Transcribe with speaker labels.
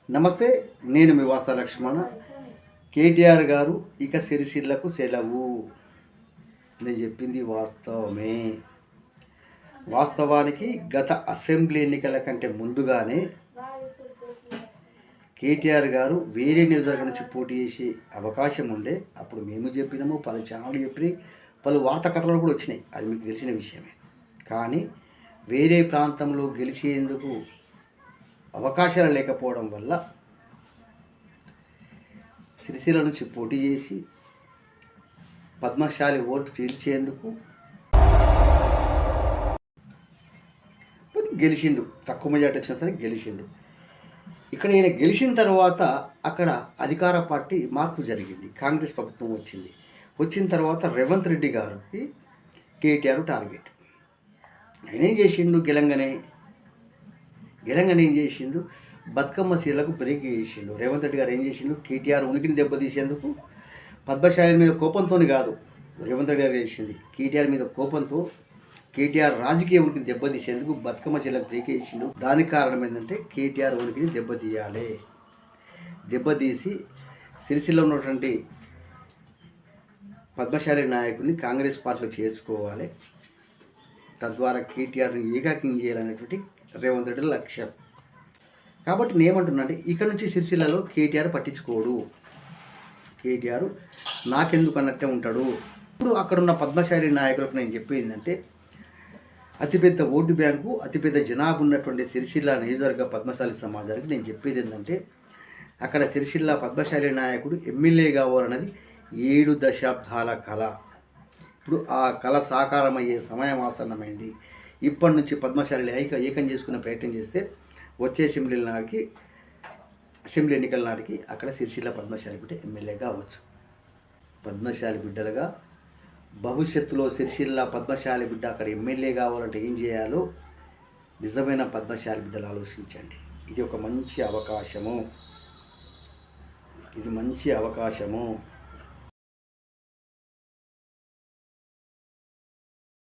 Speaker 1: నమస్తే, నేను మీ వాస లక్ష్మణ. కేటీఆర్ గారు ఇక సిరిసిల్లకు సెలవు. నేను చెప్పింది వాస్తవమే. వాస్తవానికి గత అసెంబ్లీ ఎన్నికల కంటే ముందుగానే కేటీఆర్ గారు వేరే నియోజకవర్గం నుంచి పోటీ చేసే అవకాశం ఉండే. అప్పుడు మేము చెప్పినాము, పలు ఛానళ్ళు చెప్పినాయి, పలు వార్తా కథలు కూడా వచ్చినాయి. అది మీకు తెలిసిన విషయమే. కానీ వేరే ప్రాంతంలో గెలిచేందుకు అవకాశాలు లేకపోవడం వల్ల సిరిసిల్ల నుంచి పోటీ చేసి పద్మశాలి ఓటు చీల్చేందుకు గెలిచిండు. తక్కువ మెజార్టీ వచ్చినా సరే గెలిచిండు. ఇక్కడ ఈయన గెలిచిన తర్వాత అక్కడ అధికార పార్టీ మార్పు జరిగింది. కాంగ్రెస్ ప్రభుత్వం వచ్చింది. వచ్చిన తర్వాత రేవంత్ రెడ్డి గారికి కేటీఆర్ టార్గెట్. ఆయన ఏం చేసిండు? గెలంగానే ఏం చేసిండు? బతుకమ్మ సీలకు బ్రేక్ చేసిండు. రేవంత్ రెడ్డి గారు ఏం చేసిండు? కేటీఆర్ ఉనికిని దెబ్బతీసేందుకు పద్మశాలి మీద కోపంతో కాదు రేవంత్ రెడ్డి గారు చేసింది, కేటీఆర్ మీద కోపంతో కేటీఆర్ రాజకీయ ఉనికిని దెబ్బతీసేందుకు బతుకమ్మ సీలకు బ్రేక్ చేసిండు. దానికి కారణం ఏంటంటే కేటీఆర్ ఉనికిని దెబ్బతీయాలి. దెబ్బతీసి సిరిసిల్లో ఉన్నటువంటి పద్మశాలి నాయకుడిని కాంగ్రెస్ పార్టీలో చేర్చుకోవాలి. తద్వారా కేటీఆర్ని ఏకాకిం చేయాలనేటువంటి రేవంత్ రెడ్డి లక్ష్యం. కాబట్టి నేనేమంటున్నా అంటే ఇక్కడ నుంచి సిరిసిల్లలో కేటీఆర్ పట్టించుకోడు. కేటీఆర్ నాకెందుకు అన్నట్టే ఉంటాడు. ఇప్పుడు అక్కడున్న పద్మశాలి నాయకులకు నేను చెప్పేది ఏంటంటే, అతిపెద్ద ఓటు బ్యాంకు, అతిపెద్ద జనాభా ఉన్నటువంటి సిరిసిల్ల నియోజకవర్గ పద్మశాలి సమాజానికి నేను చెప్పేది ఏంటంటే, అక్కడ సిరిసిల్ల పద్మశాలి నాయకుడు ఎమ్మెల్యే కావాలన్నది 7 దశాబ్దాల కళ. ఇప్పుడు ఆ కళ సాకారమయ్యే సమయం ఆసన్నమైంది. ఇప్పటి నుంచి పద్మశాలి ఏకం చేసుకునే ప్రయత్నం చేస్తే వచ్చే అసెంబ్లీ ఎన్నికల నాటికి అక్కడ సిరిసిల్ల పద్మశాలి బిడ్డ ఎమ్మెల్యే కావచ్చు. పద్మశాలి బిడ్డలుగా భవిష్యత్తులో సిరిసిల్ల పద్మశాలి బిడ్డ అక్కడ ఎమ్మెల్యే కావాలంటే ఏం చేయాలో నిజమైన పద్మశాలి బిడ్డలు ఆలోచించండి. ఇది ఒక మంచి అవకాశము.